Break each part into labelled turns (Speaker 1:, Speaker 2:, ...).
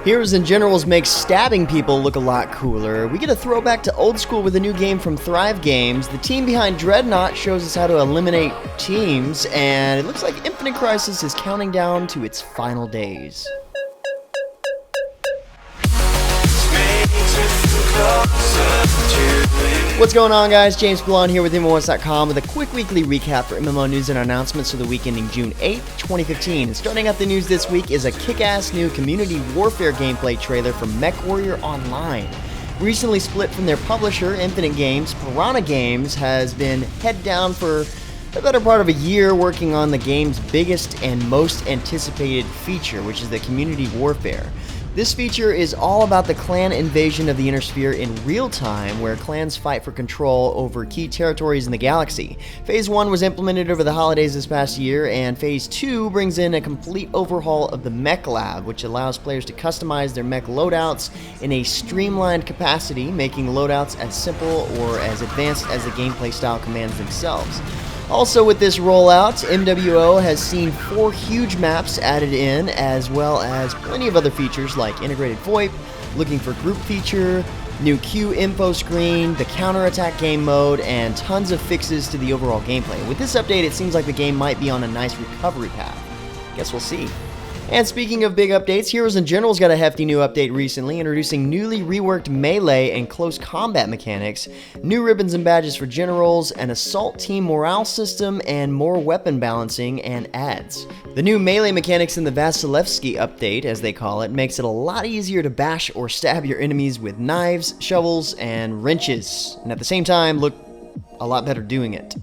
Speaker 1: Heroes and Generals makes stabbing people look a lot cooler. We get a throwback to old school with a new game from Thrive Games. The team behind Dreadnought shows us how to eliminate teams, and it looks like Infinite Crisis is counting down to its final days. What's going on, guys? James Blonde here with MMOHuts.com with a quick weekly recap for MMO news and announcements for the week ending June 8th, 2015. And starting out the news this week is a kick-ass new Community Warfare gameplay trailer from MechWarrior Online. Recently split from their publisher, Infinite Games, Piranha Games has been head down for the better part of a year working on the game's biggest and most anticipated feature, which is the Community Warfare. This feature is all about the clan invasion of the Inner Sphere in real time, where clans fight for control over key territories in the galaxy. Phase 1 was implemented over the holidays this past year, and Phase 2 brings in a complete overhaul of the Mech Lab, which allows players to customize their mech loadouts in a streamlined capacity, making loadouts as simple or as advanced as the gameplay style commands themselves. Also with this rollout, MWO has seen 4 huge maps added in, as well as plenty of other features like integrated VoIP, looking for group feature, new queue info screen, the counterattack game mode, and tons of fixes to the overall gameplay. With this update, it seems like the game might be on a nice recovery path. Guess we'll see. And speaking of big updates, Heroes and Generals got a hefty new update recently, introducing newly reworked melee and close combat mechanics, new ribbons and badges for generals, an assault team morale system, and more weapon balancing and ads. The new melee mechanics in the Vasilevsky update, as they call it, makes it a lot easier to bash or stab your enemies with knives, shovels, and wrenches, and at the same time look a lot better doing it.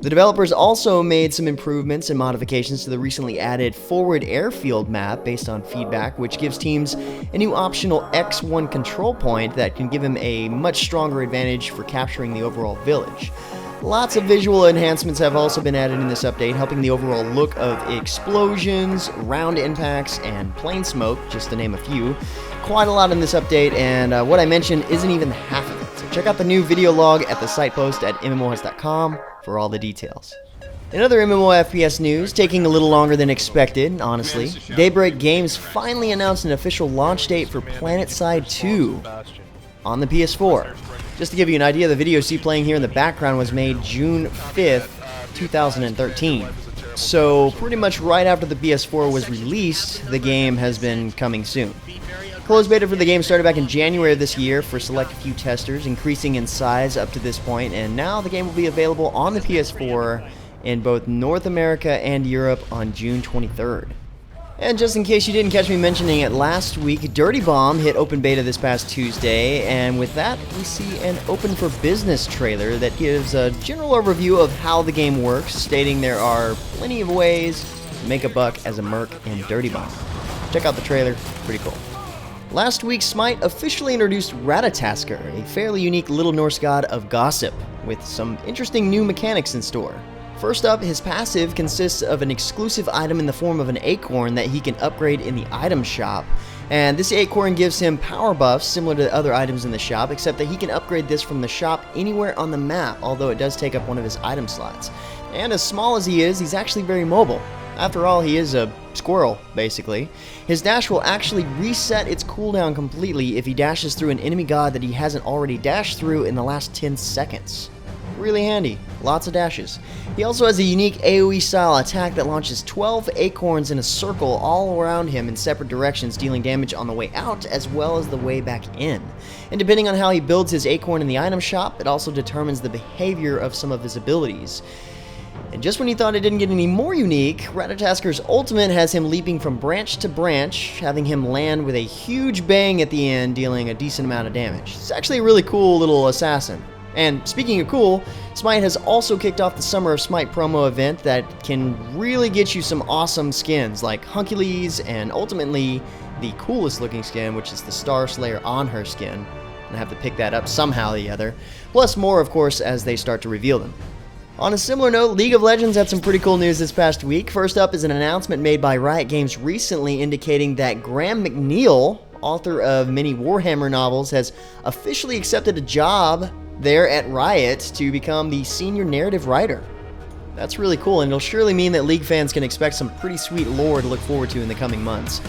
Speaker 1: The developers also made some improvements and modifications to the recently added Forward Airfield map based on feedback, which gives teams a new optional X1 control point that can give them a much stronger advantage for capturing the overall village. Lots of visual enhancements have also been added in this update, helping the overall look of explosions, round impacts, and plane smoke, just to name a few. Quite a lot in this update, and what I mentioned isn't even half of it. So check out the new video log at the site post at MMOHuts.com for all the details. In other MMO FPS news, taking a little longer than expected, honestly, Daybreak Games finally announced an official launch date for PlanetSide 2 on the PS4. Just to give you an idea, the video you see playing here in the background was made June 5th, 2013. So pretty much right after the PS4 was released, the game has been coming soon. Closed beta for the game started back in January of this year for select few testers, increasing in size up to this point, and now the game will be available on the PS4 in both North America and Europe on June 23rd. And just in case you didn't catch me mentioning it last week, Dirty Bomb hit open beta this past Tuesday, and with that we see an Open for Business trailer that gives a general overview of how the game works, stating there are plenty of ways to make a buck as a merc in Dirty Bomb. Check out the trailer, pretty cool. Last week, Smite officially introduced Ratatoskr, a fairly unique little Norse god of gossip, with some interesting new mechanics in store. First up, his passive consists of an exclusive item in the form of an acorn that he can upgrade in the item shop, and this acorn gives him power buffs similar to other items in the shop, except that he can upgrade this from the shop anywhere on the map, although it does take up one of his item slots. And as small as he is, he's actually very mobile. After all, he is a squirrel, basically. His dash will actually reset its cooldown completely if he dashes through an enemy god that he hasn't already dashed through in the last 10 seconds. Really handy. Lots of dashes. He also has a unique AoE style attack that launches 12 acorns in a circle all around him in separate directions, dealing damage on the way out as well as the way back in. And depending on how he builds his acorn in the item shop, it also determines the behavior of some of his abilities. And just when you thought it didn't get any more unique, Ratataskr's ultimate has him leaping from branch to branch, having him land with a huge bang at the end, dealing a decent amount of damage. It's actually a really cool little assassin. And speaking of cool, Smite has also kicked off the Summer of Smite promo event that can really get you some awesome skins like Hunkules and ultimately the coolest looking skin, which is the Star Slayer on her skin. And I have to pick that up somehow or the other. Plus more, of course, as they start to reveal them. On a similar note, League of Legends had some pretty cool news this past week. First up is an announcement made by Riot Games recently indicating that Graham McNeill, author of many Warhammer novels, has officially accepted a job there at Riot to become the senior narrative writer. That's really cool, and it'll surely mean that League fans can expect some pretty sweet lore to look forward to in the coming months.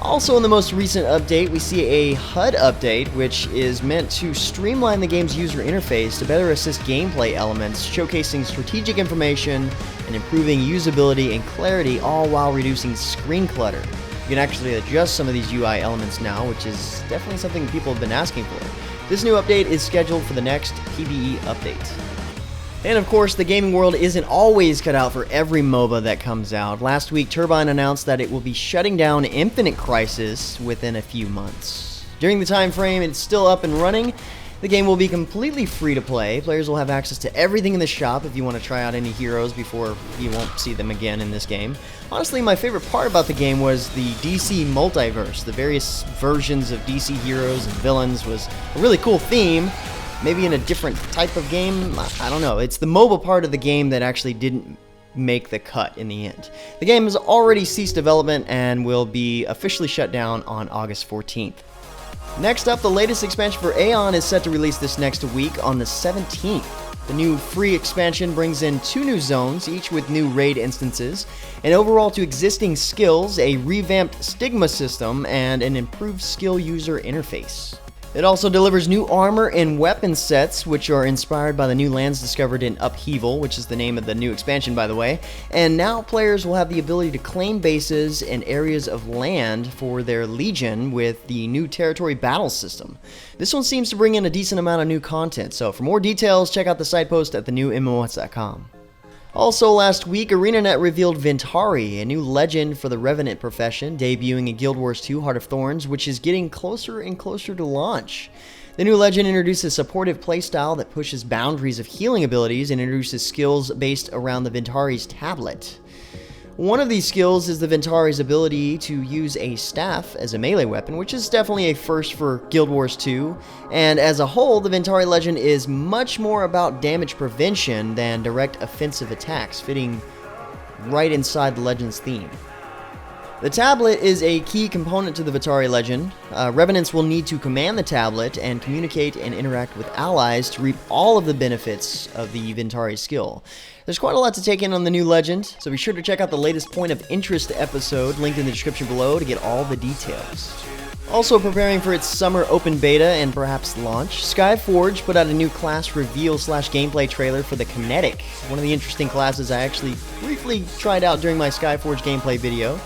Speaker 1: Also in the most recent update, we see a HUD update, which is meant to streamline the game's user interface to better assist gameplay elements, showcasing strategic information and improving usability and clarity, all while reducing screen clutter. You can actually adjust some of these UI elements now, which is definitely something people have been asking for. This new update is scheduled for the next PvE update. And of course, the gaming world isn't always cut out for every MOBA that comes out. Last week, Turbine announced that it will be shutting down Infinite Crisis within a few months. During the time frame it's still up and running, the game will be completely free to play. Players will have access to everything in the shop if you want to try out any heroes before you won't see them again in this game. Honestly, my favorite part about the game was the DC multiverse. The various versions of DC heroes and villains was a really cool theme. Maybe in a different type of game, I don't know. It's the mobile part of the game that actually didn't make the cut in the end. The game has already ceased development and will be officially shut down on August 14th. Next up, the latest expansion for Aion is set to release this next week on the 17th. The new free expansion brings in 2 new zones, each with new raid instances, and overall to existing skills, a revamped stigma system, and an improved skill user interface. It also delivers new armor and weapon sets, which are inspired by the new lands discovered in Upheaval, which is the name of the new expansion, by the way. And now players will have the ability to claim bases and areas of land for their legion with the new territory battle system. This one seems to bring in a decent amount of new content, so for more details, check out the site post at the new MMOHuts.com. Also last week, ArenaNet revealed Ventari, a new legend for the Revenant profession, debuting in Guild Wars 2 Heart of Thorns, which is getting closer and closer to launch. The new legend introduces a supportive playstyle that pushes boundaries of healing abilities and introduces skills based around the Ventari's tablet. One of these skills is the Ventari's ability to use a staff as a melee weapon, which is definitely a first for Guild Wars 2, and as a whole, the Ventari legend is much more about damage prevention than direct offensive attacks, fitting right inside the legend's theme. The tablet is a key component to the Ventari legend. Revenants will need to command the tablet and communicate and interact with allies to reap all of the benefits of the Ventari skill. There's quite a lot to take in on the new legend, so be sure to check out the latest Point of Interest episode linked in the description below to get all the details. Also preparing for its summer open beta and perhaps launch, Skyforge put out a new class reveal / gameplay trailer for the Kinetic, one of the interesting classes I actually briefly tried out during my Skyforge gameplay video.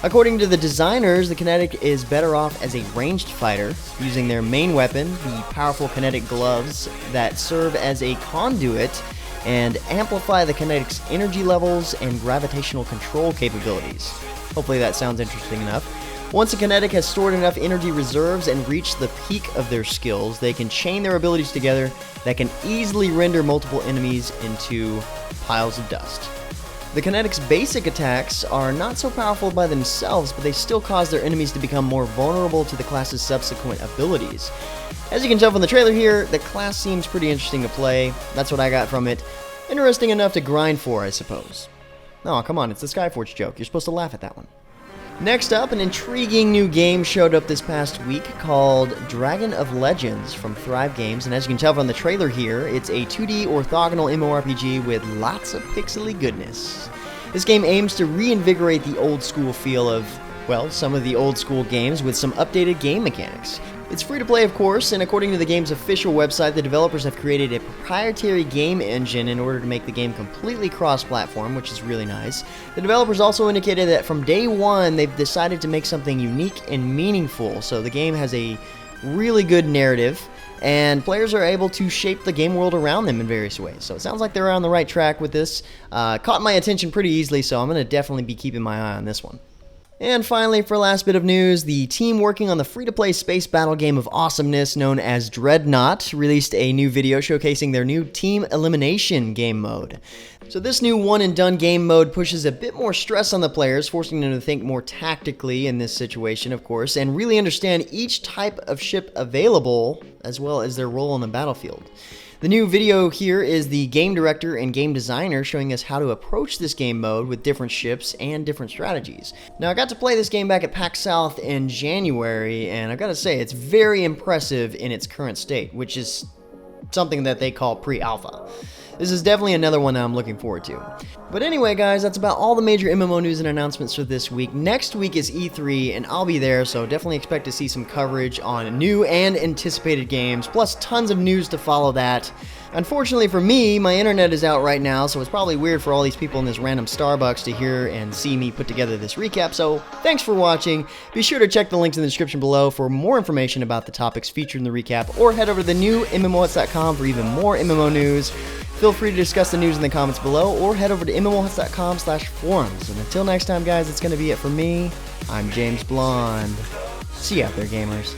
Speaker 1: According to the designers, the Kinetic is better off as a ranged fighter, using their main weapon, the powerful Kinetic gloves that serve as a conduit and amplify the Kinetic's energy levels and gravitational control capabilities. Hopefully that sounds interesting enough. Once a Kinetic has stored enough energy reserves and reached the peak of their skills, they can chain their abilities together that can easily render multiple enemies into piles of dust. The Kinetic's basic attacks are not so powerful by themselves, but they still cause their enemies to become more vulnerable to the class's subsequent abilities. As you can tell from the trailer here, the class seems pretty interesting to play. That's what I got from it. Interesting enough to grind for, I suppose. Oh, come on, it's the Skyforge joke. You're supposed to laugh at that one. Next up, an intriguing new game showed up this past week called Dragon of Legends from Thrive Games, and as you can tell from the trailer here, it's a 2D orthogonal MMORPG with lots of pixely goodness. This game aims to reinvigorate the old school feel of, well, some of the old school games with some updated game mechanics. It's free to play, of course, and according to the game's official website, the developers have created a proprietary game engine in order to make the game completely cross-platform, which is really nice. The developers also indicated that from day one, they've decided to make something unique and meaningful, so the game has a really good narrative, and players are able to shape the game world around them in various ways. So it sounds like they're on the right track with this. Caught my attention pretty easily, so I'm going to definitely be keeping my eye on this one. And finally, for last bit of news, the team working on the free-to-play space battle game of awesomeness known as Dreadnought released a new video showcasing their new team elimination game mode. So this new one-and-done game mode pushes a bit more stress on the players, forcing them to think more tactically in this situation, of course, and really understand each type of ship available, as well as their role on the battlefield. The new video here is the game director and game designer showing us how to approach this game mode with different ships and different strategies. Now, I got to play this game back at PAX South in January, and I've got to say, it's very impressive in its current state, which is something that they call pre-alpha. this is definitely another one that I'm looking forward to. But anyway, guys, that's about all the major MMO news and announcements for this week. Next week is E3, and I'll be there, so definitely expect to see some coverage on new and anticipated games, plus tons of news to follow that. Unfortunately for me, my internet is out right now, so it's probably weird for all these people in this random Starbucks to hear and see me put together this recap, so thanks for watching. Be sure to check the links in the description below for more information about the topics featured in the recap, or head over to the new MMOHuts.com for even more MMO news. Feel free to discuss the news in the comments below, or head over to MMOHuts.com/forums. And until next time, guys, it's going to be it for me. I'm James Blonde. See you out there, gamers.